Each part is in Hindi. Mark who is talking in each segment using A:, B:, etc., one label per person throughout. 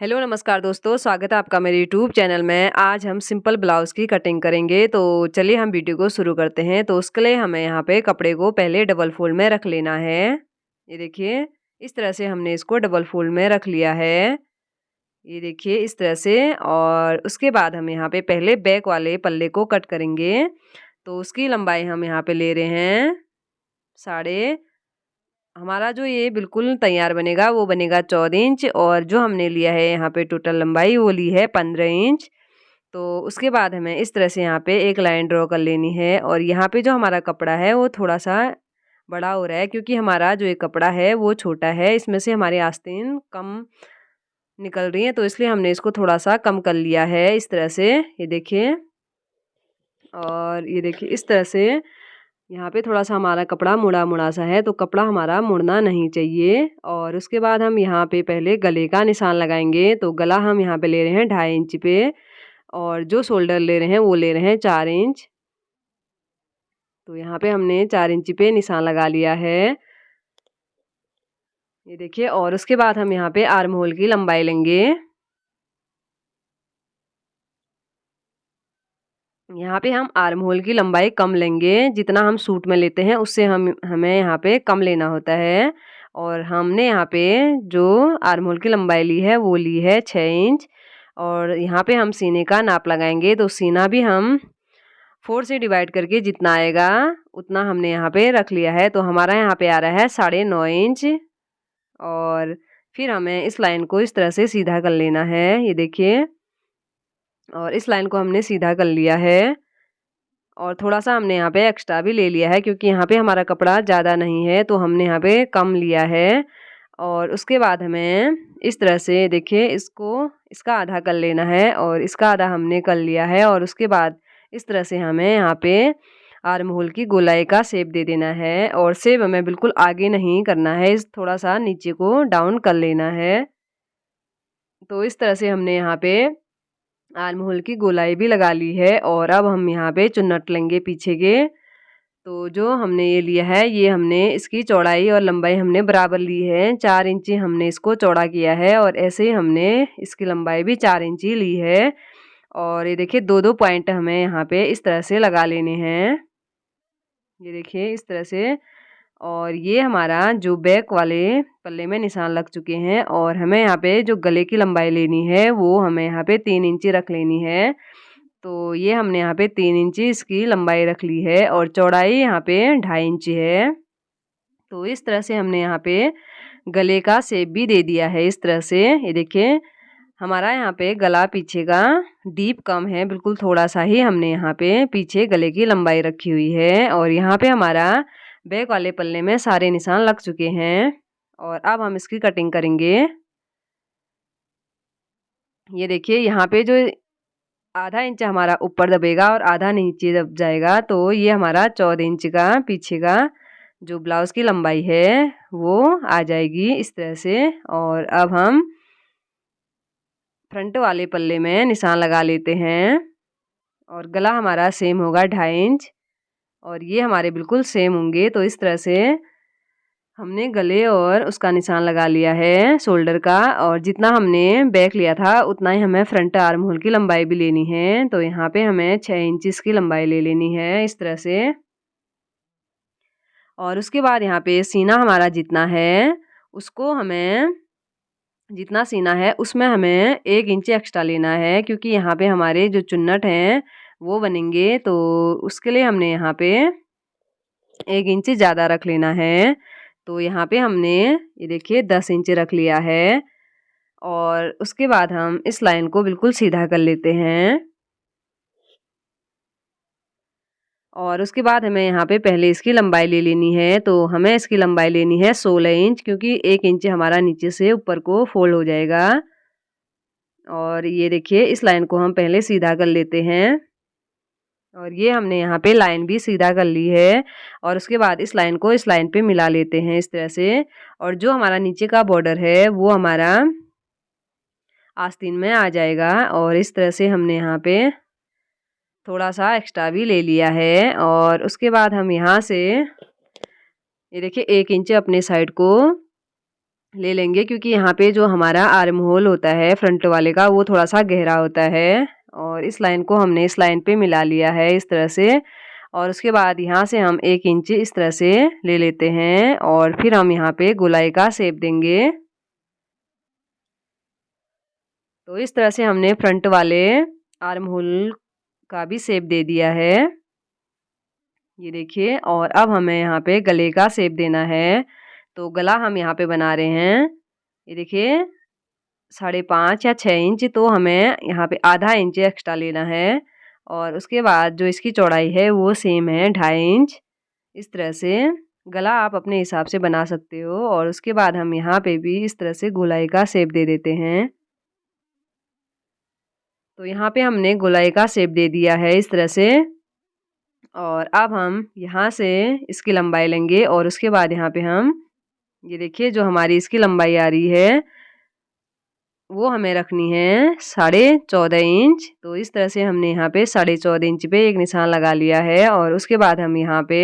A: हेलो नमस्कार दोस्तों, स्वागत है आपका मेरे यूट्यूब चैनल में। आज हम सिंपल ब्लाउज़ की कटिंग करेंगे, तो चलिए हम वीडियो को शुरू करते हैं। तो उसके लिए हमें यहाँ पे कपड़े को पहले डबल फोल्ड में रख लेना है। ये देखिए, इस तरह से हमने इसको डबल फोल्ड में रख लिया है। ये देखिए इस तरह से। और उसके बाद हम यहाँ पे पहले बैक वाले पल्ले को कट करेंगे। तो उसकी लंबाई हम यहाँ पे ले रहे हैं साढ़े, हमारा जो ये बिल्कुल तैयार बनेगा वो बनेगा 14 इंच, और जो हमने लिया है यहाँ पे टोटल लंबाई वो ली है 15 इंच। तो उसके बाद हमें इस तरह से यहाँ पे एक लाइन ड्रॉ कर लेनी है। और यहाँ पे जो हमारा कपड़ा है वो थोड़ा सा बड़ा हो रहा है, क्योंकि हमारा जो ये कपड़ा है वो छोटा है, इसमें से हमारी आस्तीन कम निकल रही है, तो इसलिए हमने इसको थोड़ा सा कम कर लिया है इस तरह से। ये देखिए, और ये देखिए इस तरह से यहाँ पे थोड़ा सा हमारा कपड़ा मुड़ा मुड़ा सा है, तो कपड़ा हमारा मुड़ना नहीं चाहिए। और उसके बाद हम यहाँ पे पहले गले का निशान लगाएंगे। तो गला हम यहाँ पे ले रहे हैं 2.5 इंच पे, और जो शोल्डर ले रहे हैं वो ले रहे हैं 4 इंच। तो यहाँ पे हमने 4 इंच पे निशान लगा लिया है। ये देखिए, और उसके बाद हम यहाँ पे आर्म होल की लंबाई लेंगे। यहाँ पे हम आर्म होल की लंबाई कम लेंगे, जितना हम सूट में लेते हैं उससे हमें यहाँ पे कम लेना होता है। और हमने यहाँ पे जो आर्म होल की लंबाई ली है वो ली है 6 इंच। और यहाँ पे हम सीने का नाप लगाएंगे। तो सीना भी हम 4 से डिवाइड करके जितना आएगा उतना हमने यहाँ पे रख लिया है। तो हमारा यहाँ पे आ रहा है 9.5 इंच। और फिर हमें इस लाइन को इस तरह से सीधा कर लेना है। ये देखिए, और इस लाइन को हमने सीधा कर लिया है। और थोड़ा-सा हमने यहाँ पे एक्स्ट्रा भी ले लिया है, क्योंकि यहाँ पे हमारा कपड़ा ज़्यादा नहीं है, तो हमने यहाँ पे कम लिया है। और उसके बाद हमें इस तरह से देखिए इसका आधा कर लेना है, और इसका आधा हमने कर लिया है। और उसके बाद इस तरह से हमें यहाँ पे आर्म होल की गोलाई का शेप दे देना है। और शेप हमें बिल्कुल आगे नहीं करना है, इस थोड़ा-सा नीचे को डाउन कर लेना है। तो इस तरह से हमने यहाँ पे आर्म होल की गोलाई भी लगा ली है। और अब हम यहाँ पे चुन्नट लेंगे पीछे के। तो जो हमने ये लिया है, ये हमने इसकी चौड़ाई और लंबाई हमने बराबर ली है। 4 इंची हमने इसको चौड़ा किया है, और ऐसे ही हमने इसकी लंबाई भी 4 इंची ली है। और ये देखिए 2-2 पॉइंट हमें यहाँ पे इस तरह से लगा लेने हैं। ये देखिए इस तरह से। और ये हमारा जो बैक वाले पल्ले में निशान लग चुके हैं। और हमें यहाँ पे जो गले की लंबाई लेनी है वो हमें यहाँ पे 3 इंची रख लेनी है। तो ये हमने यहाँ पे 3 इंची इसकी लंबाई रख ली है, और चौड़ाई यहाँ पे 2.5 इंची है। तो इस तरह से हमने यहाँ पे गले का शेप भी दे दिया है इस तरह से। ये देखिए, हमारा यहाँ पे गला पीछे का डीप कम है, बिल्कुल थोड़ा सा ही हमने यहाँ पे पीछे गले की लंबाई रखी हुई है। और यहाँ पे हमारा बैक वाले पल्ले में सारे निशान लग चुके हैं। और अब हम इसकी कटिंग करेंगे। ये देखिए, यहाँ पे जो आधा इंच हमारा ऊपर दबेगा और आधा नीचे दब जाएगा, तो ये हमारा 14 इंच का पीछे का जो ब्लाउज की लंबाई है वो आ जाएगी इस तरह से। और अब हम फ्रंट वाले पल्ले में निशान लगा लेते हैं। और गला हमारा सेम होगा 2.5 इंच, और ये हमारे बिल्कुल सेम होंगे। तो इस तरह से हमने गले और उसका निशान लगा लिया है शोल्डर का। और जितना हमने बैक लिया था उतना ही हमें फ्रंट आर्म होल की लंबाई भी लेनी है। तो यहाँ पे हमें 6 इंच की लंबाई ले लेनी है इस तरह से। और उसके बाद यहाँ पे सीना हमारा जितना है उसको हमें जितना सीना है उसमें हमें 1 इंच एक्स्ट्रा लेना है, क्योंकि यहाँ पे हमारे जो चुन्नट हैं वो बनेंगे। तो उसके लिए हमने यहाँ पे 1 इंच ज़्यादा रख लेना है। तो यहाँ पे हमने ये देखिए 10 इंच रख लिया है। और उसके बाद हम इस लाइन को बिल्कुल सीधा कर लेते हैं। और उसके बाद हमें यहाँ पे पहले इसकी लंबाई ले लेनी है। तो हमें इसकी लंबाई लेनी है 16 इंच, क्योंकि 1 इंच हमारा नीचे से ऊपर को फोल्ड हो जाएगा। और ये देखिए इस लाइन को हम पहले सीधा कर लेते हैं। और ये हमने यहाँ पे लाइन भी सीधा कर ली है। और उसके बाद इस लाइन को इस लाइन पे मिला लेते हैं इस तरह से। और जो हमारा नीचे का बॉर्डर है वो हमारा आस्तीन में आ जाएगा। और इस तरह से हमने यहाँ पे थोड़ा सा एक्स्ट्रा भी ले लिया है। और उसके बाद हम यहाँ से ये देखिए 1 इंच अपने साइड को ले लेंगे, क्योंकि यहाँ पे जो हमारा आर्म होल होता है फ्रंट वाले का वो थोड़ा सा गहरा होता है। और इस लाइन को हमने इस लाइन पे मिला लिया है इस तरह से। और उसके बाद यहाँ से हम 1 इंच इस तरह से ले लेते हैं और फिर हम यहाँ पे गोलाई का शेप देंगे। तो इस तरह से हमने फ्रंट वाले आर्म होल का भी शेप दे दिया है, ये देखिए। और अब हमें यहाँ पे गले का शेप देना है। तो गला हम यहाँ पे बना रहे हैं, ये देखिए 5.5 या 6 इंच। तो हमें यहाँ पे आधा इंच एक्स्ट्रा लेना है। और उसके बाद जो इसकी चौड़ाई है वो सेम है 2.5 इंच। इस तरह से गला आप अपने हिसाब से बना सकते हो। और उसके बाद हम यहाँ पे भी इस तरह से गोलाई का शेप दे देते हैं। तो यहाँ पे हमने गोलाई का शेप दे दिया है इस तरह से। और अब हम यहाँ से इसकी लंबाई लेंगे और उसके बाद यहाँ पे हम ये देखिए जो हमारी इसकी लंबाई आ रही है वो हमें रखनी है 14.5 इंच। तो इस तरह से हमने यहाँ पे 14.5 इंच पे एक निशान लगा लिया है। और उसके बाद हम यहाँ पे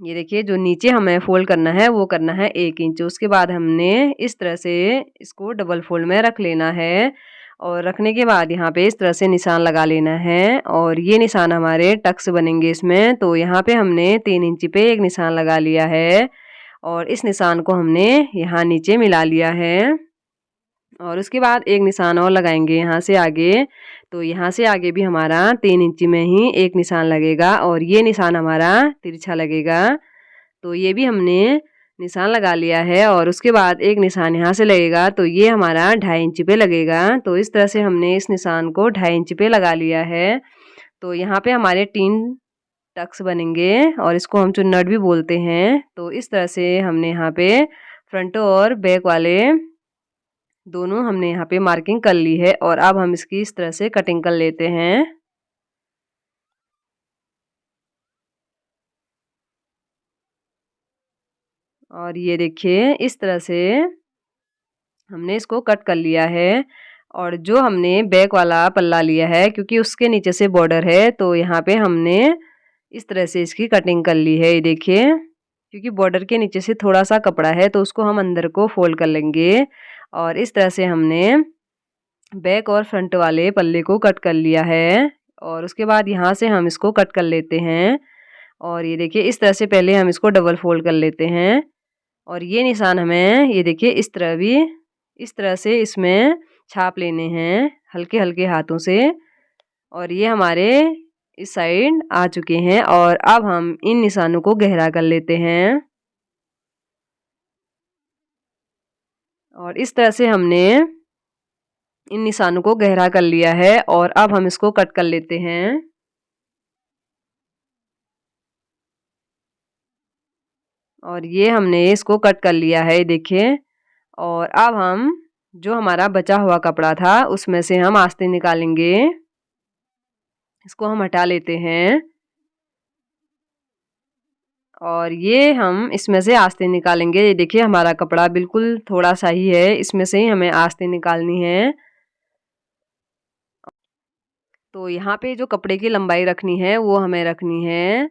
A: ये देखिए जो नीचे हमें फोल्ड करना है वो करना है 1 इंच। उसके बाद हमने इस तरह से इसको डबल फोल्ड में रख लेना है। और रखने के बाद यहाँ पे इस तरह से निशान लगा लेना है। और ये निशान हमारे टक्स बनेंगे इसमें। तो यहाँ पे हमने 3 इंच पे एक निशान लगा लिया है और इस निशान को हमने यहाँ नीचे मिला लिया है। और उसके बाद एक निशान और लगाएंगे यहाँ से आगे। तो यहाँ से आगे भी हमारा 3 इंच में ही एक निशान लगेगा और ये निशान हमारा तिरछा लगेगा। तो ये भी हमने निशान लगा लिया है। और उसके बाद एक निशान यहाँ से लगेगा, तो ये हमारा 2.5 इंच पे लगेगा। तो इस तरह से हमने इस निशान को 2.5 इंच पे लगा लिया है। तो यहाँ पे हमारे 3 टक्स बनेंगे और इसको हम चुन्नट भी बोलते हैं। तो इस तरह से हमने यहाँ पे फ्रंट और बैक वाले दोनों हमने यहाँ पे मार्किंग कर ली है। और अब हम इसकी इस तरह से कटिंग कर लेते हैं। और ये देखिए इस तरह से हमने इसको कट कर लिया है। और जो हमने बैक वाला पल्ला लिया है क्योंकि उसके नीचे से बॉर्डर है, तो यहाँ पे हमने इस तरह से इसकी कटिंग कर ली है, ये देखिए। क्योंकि बॉर्डर के नीचे से थोड़ा सा कपड़ा है तो उसको हम अंदर को फोल्ड कर लेंगे। और इस तरह से हमने बैक और फ्रंट वाले पल्ले को कट कर लिया है। और उसके बाद यहाँ से हम इसको कट कर लेते हैं। और ये देखिए इस तरह से पहले हम इसको डबल फोल्ड कर लेते हैं। और ये निशान हमें ये देखिए इस तरह भी इस तरह से इसमें छाप लेने हैं हल्के हल्के हाथों से। और ये हमारे इस साइड आ चुके हैं। और अब हम इन निशानों को गहरा कर लेते हैं। और इस तरह से हमने इन निशानों को गहरा कर लिया है। और अब हम इसको कट कर लेते हैं। और ये हमने इसको कट कर लिया है, देखिए। और अब हम जो हमारा बचा हुआ कपड़ा था उसमें से हम आस्तीन निकालेंगे, इसको हम हटा लेते हैं। और ये हम इसमें से आस्तीन निकालेंगे, ये देखिए हमारा कपड़ा बिल्कुल थोड़ा सा ही है, इसमें से ही हमें आस्तीन निकालनी है। तो यहाँ पे जो कपड़े की लंबाई रखनी है वो हमें रखनी है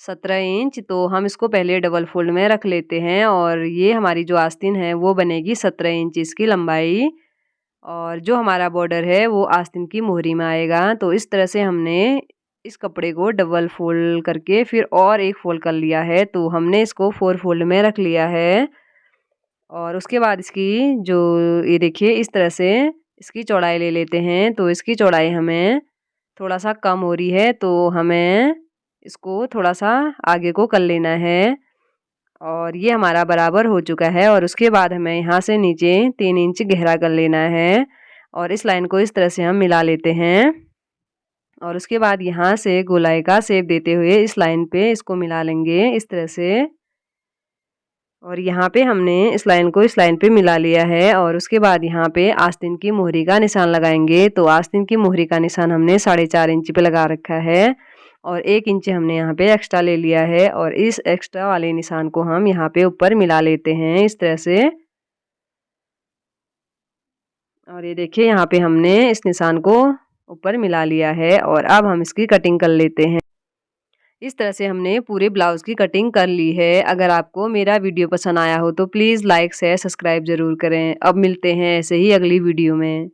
A: 17 इंच। तो हम इसको पहले डबल फोल्ड में रख लेते हैं। और ये हमारी जो आस्तीन है वो बनेगी 17 इंच इसकी लंबाई। और जो हमारा बॉर्डर है वो आस्तीन की मोहरी में आएगा। तो इस तरह से हमने इस कपड़े को डबल फोल्ड करके फिर और एक फोल्ड कर लिया है। तो हमने इसको 4 फोल्ड में रख लिया है। और उसके बाद इसकी जो ये देखिए इस तरह से इसकी चौड़ाई ले लेते हैं। तो इसकी चौड़ाई हमें थोड़ा सा कम हो रही है, तो हमें इसको थोड़ा सा आगे को कर लेना है। और ये हमारा बराबर हो चुका है। और उसके बाद हमें यहाँ से नीचे 3 इंच गहरा कर लेना है। और इस लाइन को इस तरह से हम मिला लेते हैं। और उसके बाद यहाँ से गोलाई का शेप देते हुए इस लाइन पे इसको मिला लेंगे इस तरह से। और यहाँ पे हमने इस लाइन को इस लाइन पे मिला लिया है। और उसके बाद यहाँ पे आस्तीन की मोहरी का निशान लगाएंगे। तो आस्तीन की मोहरी का निशान हमने 4.5 इंच पे लगा रखा है। और 1 इंच हमने यहाँ पे एक्स्ट्रा ले लिया है। और इस एक्स्ट्रा वाले निशान को हम यहाँ पे ऊपर मिला लेते हैं इस तरह से। और ये देखिए यहाँ पे हमने इस निशान को ऊपर मिला लिया है। और अब हम इसकी कटिंग कर लेते हैं। इस तरह से हमने पूरे ब्लाउज़ की कटिंग कर ली है। अगर आपको मेरा वीडियो पसंद आया हो तो प्लीज़ लाइक, शेयर, सब्सक्राइब ज़रूर करें। अब मिलते हैं ऐसे ही अगली वीडियो में।